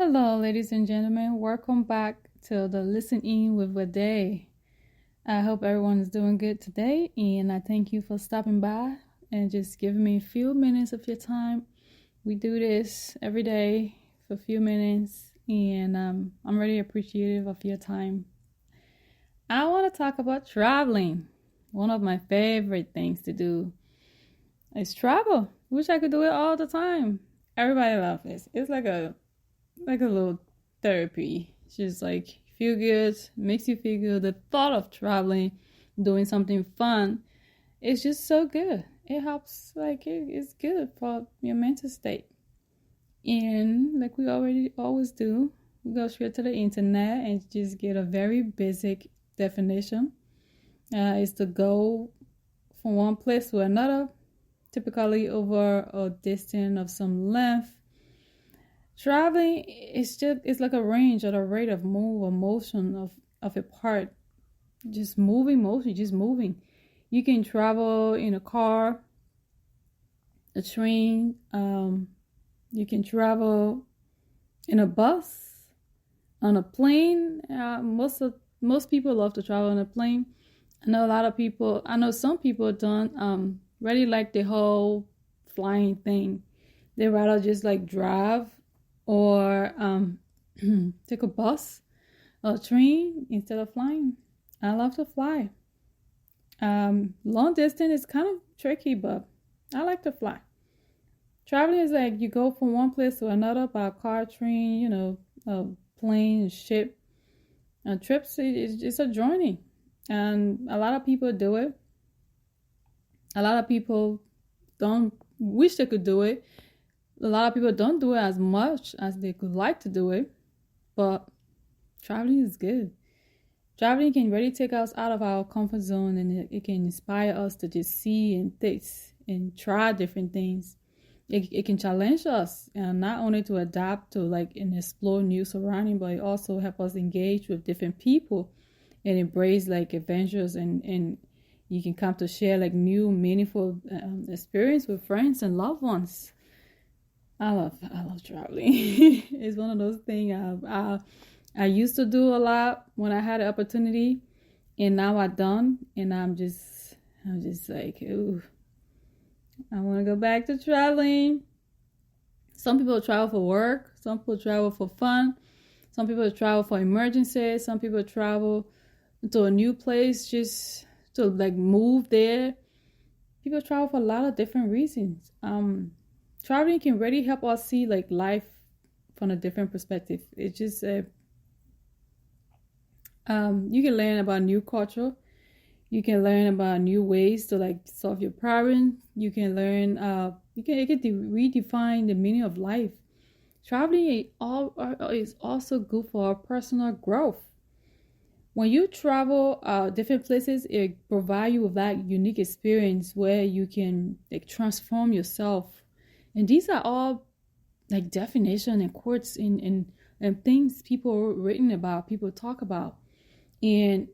Hello, ladies and gentlemen. Welcome back to the Listen In with Wede. I hope everyone is doing good today, and I thank you for stopping by and just giving me a few minutes of your time. We do this every day for a few minutes, and I'm really appreciative of your time. I want to talk about traveling. One of my favorite things to do is travel. Wish I could do it all the time. Everybody loves this. It's like a little therapy. It's just like feel good, makes you feel good. The thought of traveling, doing something fun, it's just so good. It helps, it's good for your mental state. And like we already always do, we go straight to the internet and just get a very basic definition. It's to go from one place to another, typically over a distance of some length. Traveling it's like a range or a rate of move or motion of a part. Just moving motion, just moving. You can travel in a car, a train, you can travel in a bus, on a plane. Most people love to travel on a plane. I know some people don't really like the whole flying thing. They rather just like drive or take a bus or a train instead of flying. I love to fly. Long distance is kind of tricky, but I like to fly. Traveling is like you go from one place to another by car, train, a plane, ship. Trips, it's a journey. And a lot of people do it. A lot of people don't wish they could do it. A lot of people don't do it as much as they could like to do it, but traveling is good. Traveling can really take us out of our comfort zone, and it can inspire us to just see and taste and try different things. It can challenge us, and not only to adapt to and explore new surroundings, but it also help us engage with different people and embrace adventures, and you can come to share new meaningful experience with friends and loved ones. I love traveling. It's one of those things I used to do a lot when I had the opportunity, and now I don't, and I'm just like, ooh, I want to go back to traveling. Some people travel for work, some people travel for fun, some people travel for emergencies, some people travel to a new place just to move there. People travel for a lot of different reasons. Traveling can really help us see life from a different perspective. It's just you can learn about new culture. You can learn about new ways to solve your problem. You can learn it can redefine the meaning of life. Traveling is also good for our personal growth. When you travel different places, it provides you with that unique experience where you can transform yourself. And these are all definition and quotes and things people written about, people talk about. And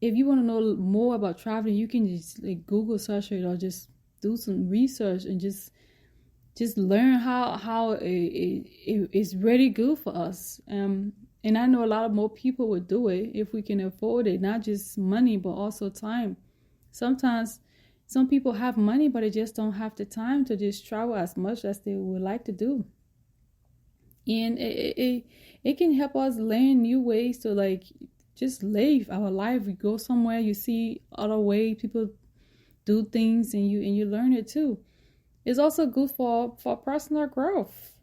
if you want to know more about traveling, you can just Google search it or just do some research and just learn how it's really good for us. And I know a lot of more people would do it if we can afford it, not just money, but also time. Sometimes some people have money, but they just don't have the time to just travel as much as they would like to do. And it can help us learn new ways to just live our life. We go somewhere, you see other ways people do things, and you learn it too. It's also good for personal growth.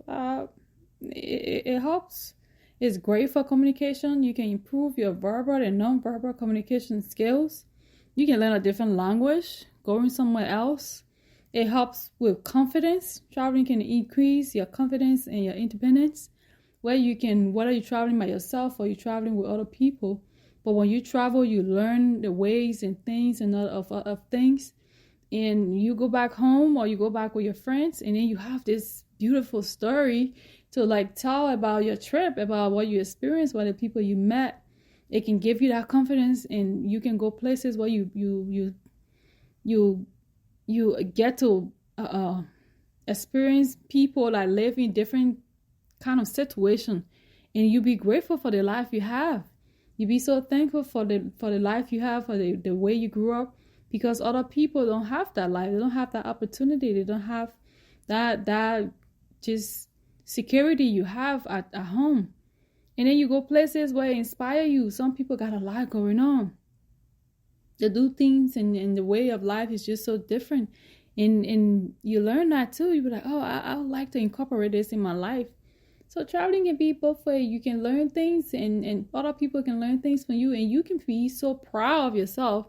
It helps. It's great for communication. You can improve your verbal and non-verbal communication skills. You can learn a different language going somewhere else. It helps with confidence. Traveling can increase your confidence and your independence. Whether you're traveling by yourself or you're traveling with other people. But when you travel, you learn the ways and things and of things. And you go back home or you go back with your friends, and then you have this beautiful story to tell about your trip, about what you experienced, what the people you met. It can give you that confidence, and you can go places where you get to experience people live in different kind of situation. and you be grateful for the life you have. You be so thankful for the life you have, for the way you grew up, because other people don't have that life. They don't have that opportunity. They don't have that just security you have at home. And then you go places where it inspire you. Some people got a lot going on. They do things, and the way of life is just so different. And you learn that too. You be like, oh, I would like to incorporate this in my life. So traveling can be both ways. You can learn things, and other people can learn things from you, and you can be so proud of yourself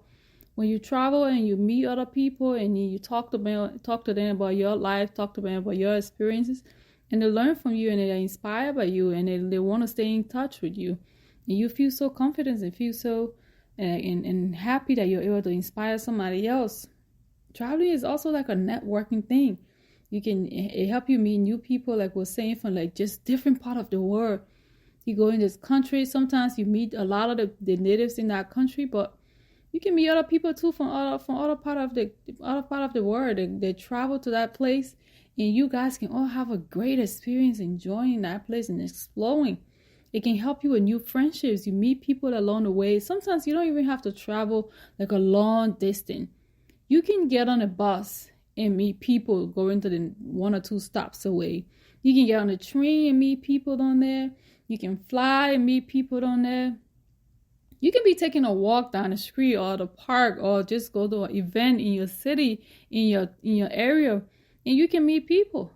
when you travel and you meet other people and you talk to them about your life, talk to them about your experiences, and they learn from you, and they're inspired by you, and they want to stay in touch with you, and you feel so confident and feel so and happy that you're able to inspire somebody else. Traveling is also like a networking thing. It help you meet new people, like we're saying, from like just different part of the world. You go in this country, sometimes you meet a lot of the natives in that country, but you can meet other people too from other part of the world. They travel to that place, and you guys can all have a great experience enjoying that place and exploring. It can help you with new friendships. You meet people along the way. Sometimes you don't even have to travel like a long distance. You can get on a bus and meet people going to the 1 or 2 stops away. You can get on a train and meet people on there. You can fly and meet people on there. You can be taking a walk down the street or the park, or just go to an event in your city, in your area, and you can meet people.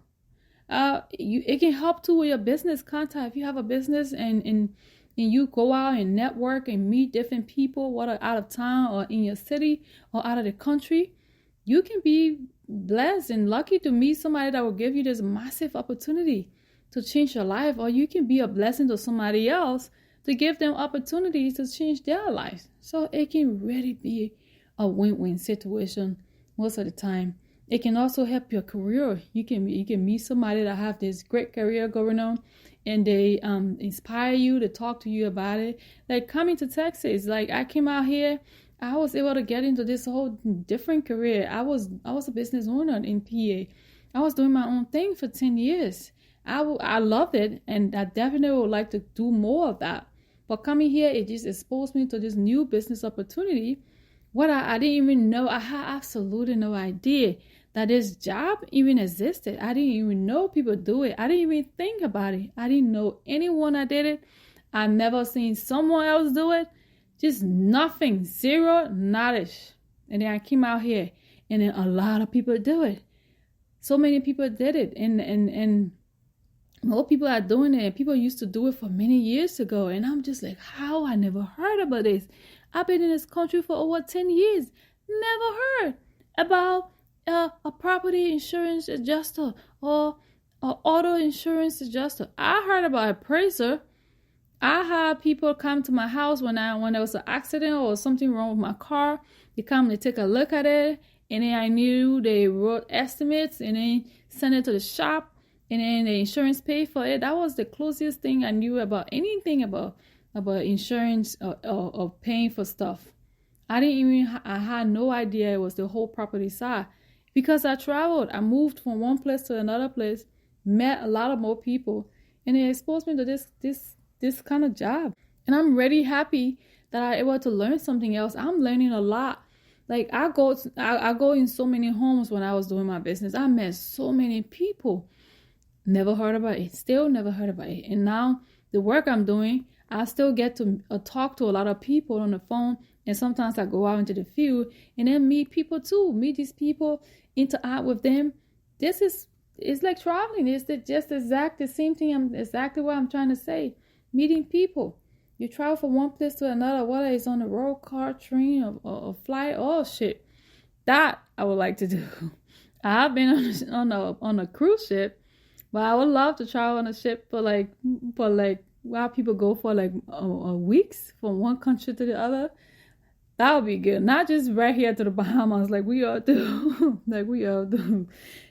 It can help too with your business contact. If you have a business and you go out and network and meet different people, whether out of town or in your city or out of the country, you can be blessed and lucky to meet somebody that will give you this massive opportunity to change your life. Or you can be a blessing to somebody else to give them opportunities to change their lives. So it can really be a win-win situation most of the time. It can also help your career. You can meet somebody that have this great career going on, and they inspire you to talk to you about it. Like coming to Texas, like I came out here, I was able to get into this whole different career. I was a business owner in PA. I was doing my own thing for 10 years. I loved it, and I definitely would like to do more of that. But coming here, it just exposed me to this new business opportunity. What I didn't even know. I had absolutely no idea that this job even existed. I didn't even know people do it. I didn't even think about it. I didn't know anyone that did it. I never seen someone else do it. Just nothing, zero knowledge. And then I came out here, and then a lot of people do it. So many people did it, and more people are doing it. And people used to do it for many years ago, and I'm just like, how? I never heard about this. I've been in this country for over 10 years. Never heard about a property insurance adjuster or auto insurance adjuster. I heard about appraiser. I had people come to my house when there was an accident or something wrong with my car. They come, they take a look at it, and then I knew they wrote estimates and then sent it to the shop, and then the insurance paid for it. That was the closest thing I knew about anything about insurance or paying for stuff. I had no idea it was the whole property side. Because I traveled, I moved from one place to another place, met a lot of more people, and it exposed me to this kind of job. And I'm really happy that I'm able to learn something else. I'm learning a lot. Like I go in so many homes when I was doing my business. I met so many people. Never heard about it. Still never heard about it. And now the work I'm doing, I still get to talk to a lot of people on the phone. And sometimes I go out into the field and then meet people too. Meet these people, interact with them. It's like traveling. It's the same thing. Exactly what I'm trying to say. Meeting people. You travel from one place to another, whether it's on the road, car, train, or flight. Oh shit, that I would like to do. I've been on a cruise ship, but I would love to travel on a ship for like while people go for like weeks from one country to the other. That would be good. Not just right here to the Bahamas like we all do.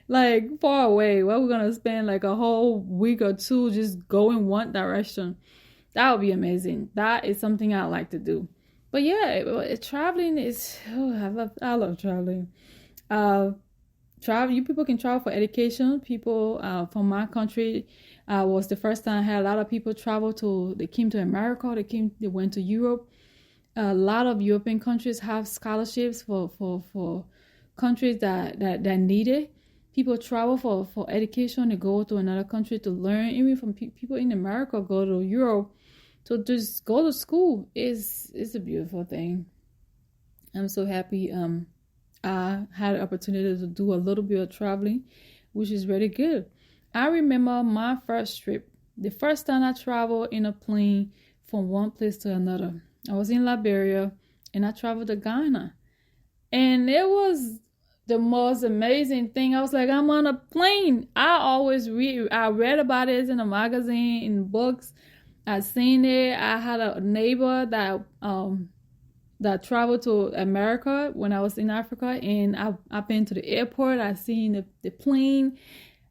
Like far away where we're going to spend like a whole week or two just going one direction. That would be amazing. That is something I like to do. But yeah, traveling is, I love traveling. travel. You people can travel for education. People from my country was the first time I had a lot of people travel to. They came to America. They went to Europe. A lot of European countries have scholarships for countries that need it. People travel for education. They go to another country to learn. Even from people in America go to Europe to just go to school. It's a beautiful thing. I'm so happy. I had the opportunity to do a little bit of traveling, which is really good. I remember my first trip, the first time I traveled in a plane from one place to another. I was in Liberia and I traveled to Ghana. And it was the most amazing thing. I was like, I'm on a plane. I read about it in a magazine, in books. I seen it. I had a neighbor that traveled to America when I was in Africa, and I've been to the airport. I seen the plane.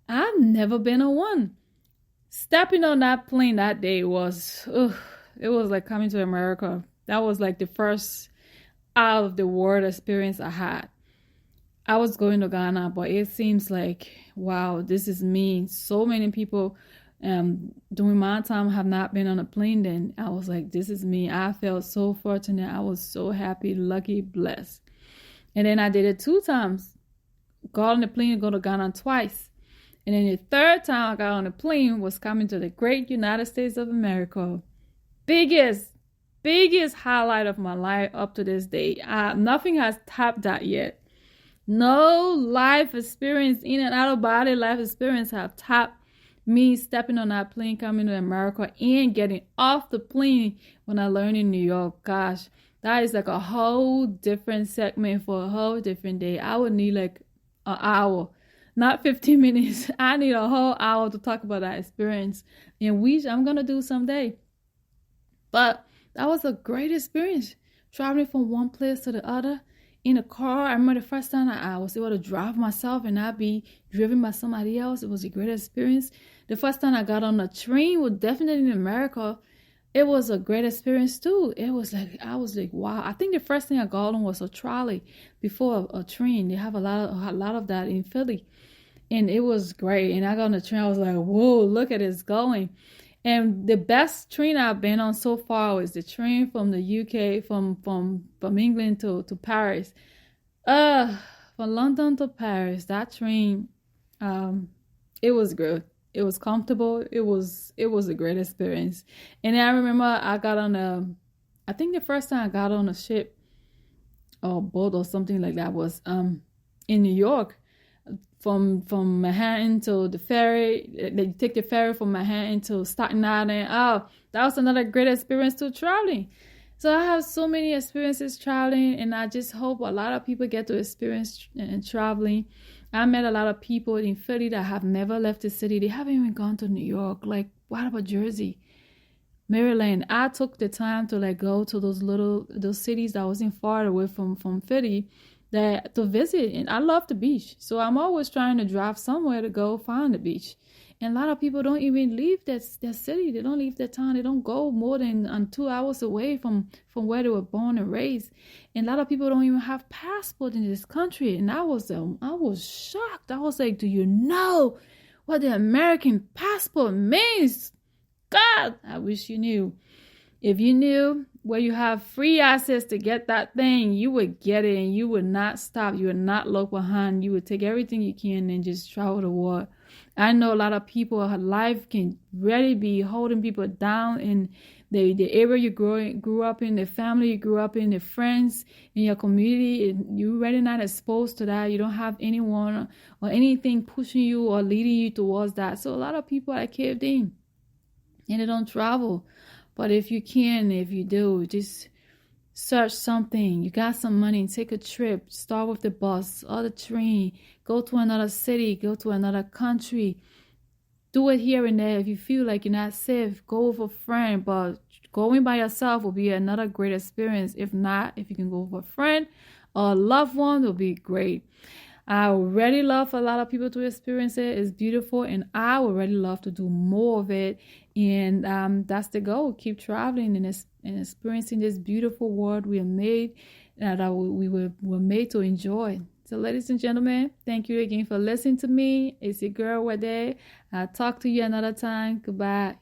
I've never been on one. Stepping on that plane that day it was like coming to America. That was like the first out of the world experience I had. I was going to Ghana, but it seems like, wow, this is me. So many people during my time have not been on a plane. Then I was like, this is me. I felt so fortunate. I was so happy, lucky, blessed. And then I did it 2 times. Got on the plane and go to Ghana twice. And then the 3rd time I got on the plane was coming to the great United States of America. Biggest highlight of my life up to this day. Nothing has topped that yet. No life experience, in and out of body life experience have topped me stepping on that plane coming to America and getting off the plane when I learned in New York. Gosh, that is like a whole different segment for a whole different day. I would need like an hour, not 15 minutes. I need a whole hour to talk about that experience, and which I'm going to do someday. But that was a great experience, traveling from one place to the other in a car. I remember the first time I was able to drive myself and not be driven by somebody else. It was a great experience. The first time I got on a train was definitely in America. It was a great experience too. I was like, wow. I think the first thing I got on was a trolley before a train. They have a lot of that in Philly, and it was great. And I got on the train. I was like, whoa, look at this going. And the best train I've been on so far was the train from the UK, from England to Paris. From London to Paris, that train, it was good. It was comfortable. It was a great experience. And I remember I think the first time I got on a ship or boat or something like that was in New York. From Manhattan to the ferry. You take the ferry from Manhattan to Staten Island. Oh, that was another great experience too, traveling. So I have so many experiences traveling, and I just hope a lot of people get to experience traveling. I met a lot of people in Philly that have never left the city. They haven't even gone to New York. Like, what about Jersey, Maryland? I took the time to go to those cities that wasn't far away from Philly, to visit. And I love the beach, so I'm always trying to drive somewhere to go find the beach. And a lot of people don't even leave that city. They don't leave their town. They don't go more than 2 hours away from where they were born and raised. And a lot of people don't even have passport in this country. And I was shocked. I was like, do you know what the American passport means? God, I wish you knew. If you knew where you have free access to get that thing, you would get it, and you would not stop. You would not look behind. You would take everything you can and just travel the world. I know a lot of people, life can really be holding people down in the area you grew up in, the family you grew up in, the friends in your community. And you're really not exposed to that. You don't have anyone or anything pushing you or leading you towards that. So a lot of people are caved in and they don't travel. But if you do, just search something. You got some money, take a trip. Start with the bus or the train. Go to another city. Go to another country. Do it here and there. If you feel like you're not safe, go with a friend. But going by yourself will be another great experience. If not, if you can go with a friend or a loved one, it will be great. I would really love for a lot of people to experience it. It's beautiful, and I would really love to do more of it. And that's the goal. Keep traveling and experiencing this beautiful world we are made, that we were made to enjoy. So, ladies and gentlemen, thank you again for listening to me. It's your girl Wede. I'll talk to you another time. Goodbye.